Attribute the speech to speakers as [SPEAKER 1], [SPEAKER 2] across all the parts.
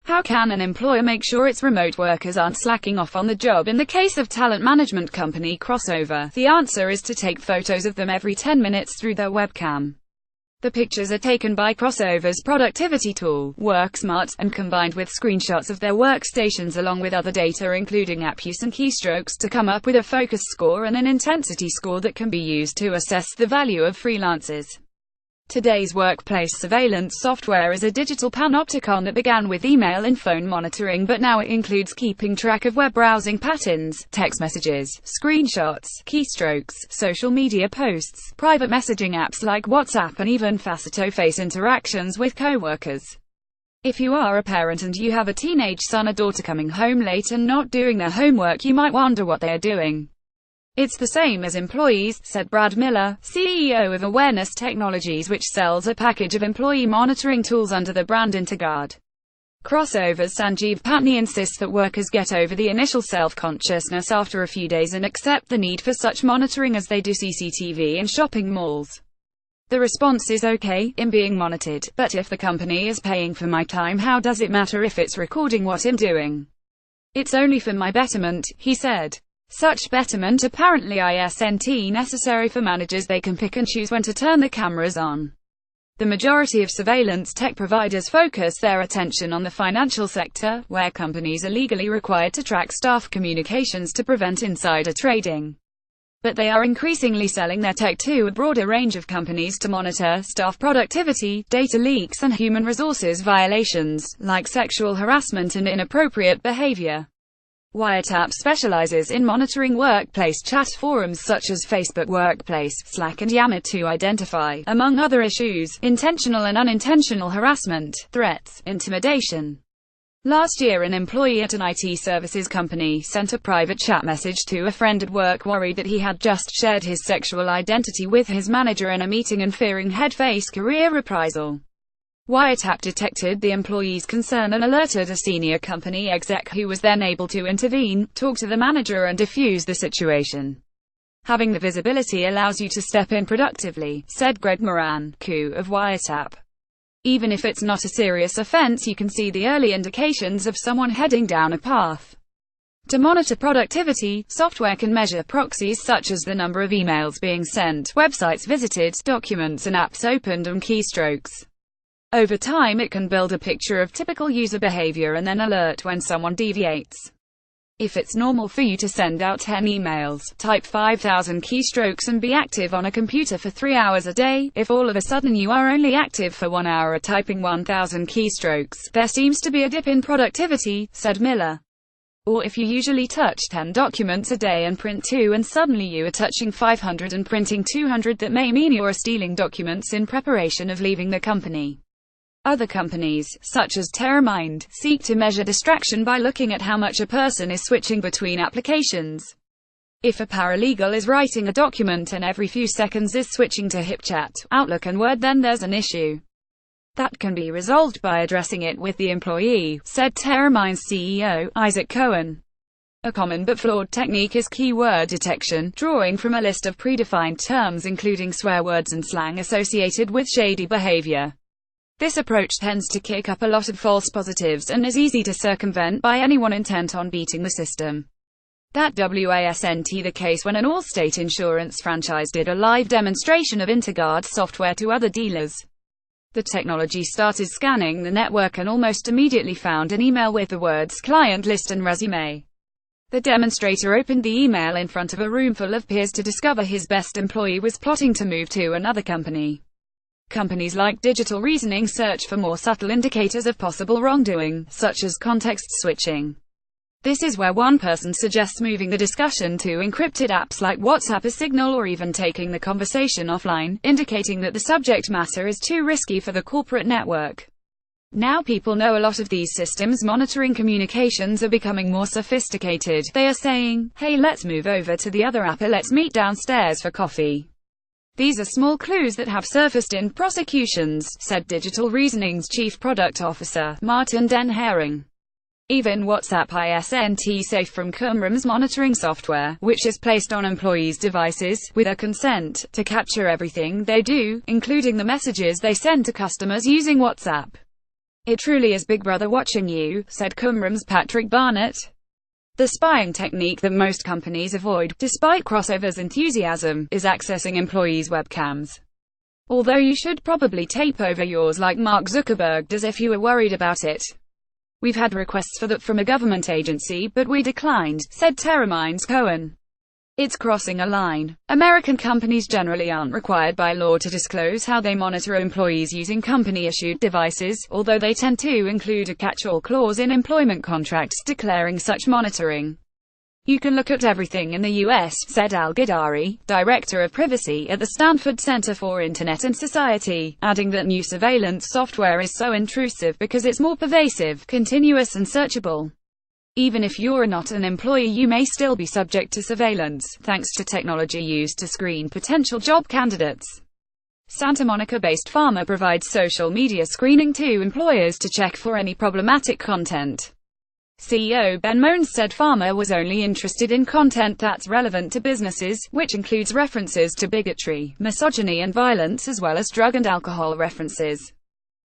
[SPEAKER 1] How can an employer make sure its remote workers aren't slacking off on the job? In the case of talent management company Crossover, the answer is to take photos of them every 10 minutes through their webcam. The pictures are taken by Crossover's productivity tool, WorkSmart, and combined with screenshots of their workstations along with other data including app use and keystrokes to come up with a focus score and an intensity score that can be used to assess the value of freelancers. Today's workplace surveillance software is a digital panopticon that began with email and phone monitoring, but now it includes keeping track of web browsing patterns, text messages, screenshots, keystrokes, social media posts, private messaging apps like WhatsApp, and even face-to-face interactions with coworkers. If you are a parent and you have a teenage son or daughter coming home late and not doing their homework, you might wonder what they are doing. It's the same as employees, said Brad Miller, CEO of Awareness Technologies, which sells a package of employee monitoring tools under the brand InterGuard. Crossover's Sanjeev Patni insists that workers get over the initial self-consciousness after a few days and accept the need for such monitoring as they do CCTV in shopping malls. The response is okay, I'm being monitored, but if the company is paying for my time, how does it matter if it's recording what I'm doing? It's only for my betterment, he said. Such betterment apparently isn't necessary for managers. They can pick and choose when to turn the cameras on. The majority of surveillance tech providers focus their attention on the financial sector, where companies are legally required to track staff communications to prevent insider trading. But they are increasingly selling their tech to a broader range of companies to monitor staff productivity, data leaks, and human resources violations, like sexual harassment and inappropriate behavior. Wiretap specializes in monitoring workplace chat forums such as Facebook Workplace, Slack, and Yammer to identify, among other issues, intentional and unintentional harassment, threats, intimidation. Last year, an employee at an IT services company sent a private chat message to a friend at work worried that he had just shared his sexual identity with his manager in a meeting and fearing he'd face career reprisal. Wiretap detected the employee's concern and alerted a senior company exec who was then able to intervene, talk to the manager and defuse the situation. Having the visibility allows you to step in productively, said Greg Moran, CEO of Wiretap. Even if it's not a serious offense, you can see the early indications of someone heading down a path. To monitor productivity, software can measure proxies such as the number of emails being sent, websites visited, documents and apps opened, and keystrokes. Over time it can build a picture of typical user behavior and then alert when someone deviates. If it's normal for you to send out 10 emails, type 5,000 keystrokes and be active on a computer for 3 hours a day, if all of a sudden you are only active for 1 hour typing 1,000 keystrokes, there seems to be a dip in productivity, said Miller. Or if you usually touch 10 documents a day and print 2 and suddenly you are touching 500 and printing 200, that may mean you are stealing documents in preparation of leaving the company. Other companies, such as TerraMind, seek to measure distraction by looking at how much a person is switching between applications. If a paralegal is writing a document and every few seconds is switching to HipChat, Outlook and Word, then there's an issue. That can be resolved by addressing it with the employee, said TerraMind's CEO, Isaac Cohen. A common but flawed technique is keyword detection, drawing from a list of predefined terms including swear words and slang associated with shady behavior. This approach tends to kick up a lot of false positives and is easy to circumvent by anyone intent on beating the system. That wasn't the case when an Allstate insurance franchise did a live demonstration of InterGuard software to other dealers. The technology started scanning the network and almost immediately found an email with the words client list and resume. The demonstrator opened the email in front of a room full of peers to discover his best employee was plotting to move to another company. Companies like Digital Reasoning search for more subtle indicators of possible wrongdoing, such as context switching. This is where one person suggests moving the discussion to encrypted apps like WhatsApp or Signal, or even taking the conversation offline, indicating that the subject matter is too risky for the corporate network. Now people know a lot of these systems monitoring communications are becoming more sophisticated. They are saying, hey, let's move over to the other app, or let's meet downstairs for coffee. These are small clues that have surfaced in prosecutions, said Digital Reasoning's Chief Product Officer, Martin Den Haring. Even WhatsApp isn't safe from Qumrum's monitoring software, which is placed on employees' devices, with their consent, to capture everything they do, including the messages they send to customers using WhatsApp. It truly is Big Brother watching you, said Cumrum's Patrick Barnett. The spying technique that most companies avoid, despite Crossover's enthusiasm, is accessing employees' webcams. Although you should probably tape over yours like Mark Zuckerberg does if you were worried about it. We've had requests for that from a government agency, but we declined, said Terra Mines Cohen. It's crossing a line. American companies generally aren't required by law to disclose how they monitor employees using company-issued devices, although they tend to include a catch-all clause in employment contracts declaring such monitoring. You can look at everything in the U.S., said Al Gidari, director of privacy at the Stanford Center for Internet and Society, adding that new surveillance software is so intrusive because it's more pervasive, continuous and searchable. Even if you're not an employee, you may still be subject to surveillance, thanks to technology used to screen potential job candidates. Santa Monica-based Pharma provides social media screening to employers to check for any problematic content. CEO Ben Moen said Pharma was only interested in content that's relevant to businesses, which includes references to bigotry, misogyny and violence as well as drug and alcohol references.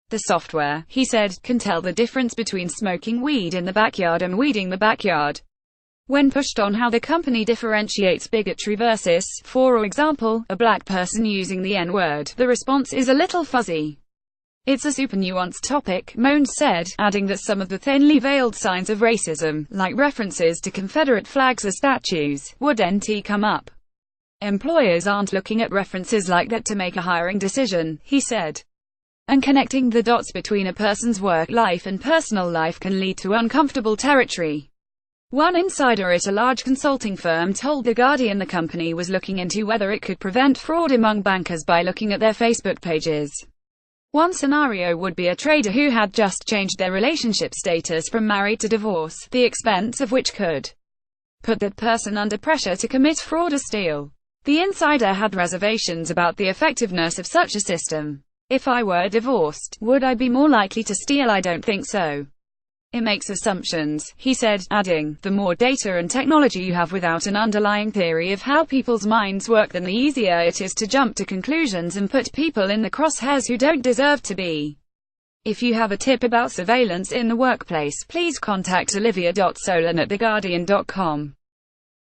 [SPEAKER 1] The software, he said, can tell the difference between smoking weed in the backyard and weeding the backyard. When pushed on how the company differentiates bigotry versus, for example, a black person using the N-word, the response is a little fuzzy. It's a super nuanced topic, Moen said, adding that some of the thinly veiled signs of racism, like references to Confederate flags or statues, wouldn't come up. Employers aren't looking at references like that to make a hiring decision, he said. And connecting the dots between a person's work life and personal life can lead to uncomfortable territory. One insider at a large consulting firm told The Guardian the company was looking into whether it could prevent fraud among bankers by looking at their Facebook pages. One scenario would be a trader who had just changed their relationship status from married to divorce, the expense of which could put that person under pressure to commit fraud or steal. The insider had reservations about the effectiveness of such a system. If I were divorced, would I be more likely to steal? I don't think so. It makes assumptions, he said, adding, the more data and technology you have without an underlying theory of how people's minds work, then the easier it is to jump to conclusions and put people in the crosshairs who don't deserve to be. If you have a tip about surveillance in the workplace, please contact olivia.solan@theguardian.com.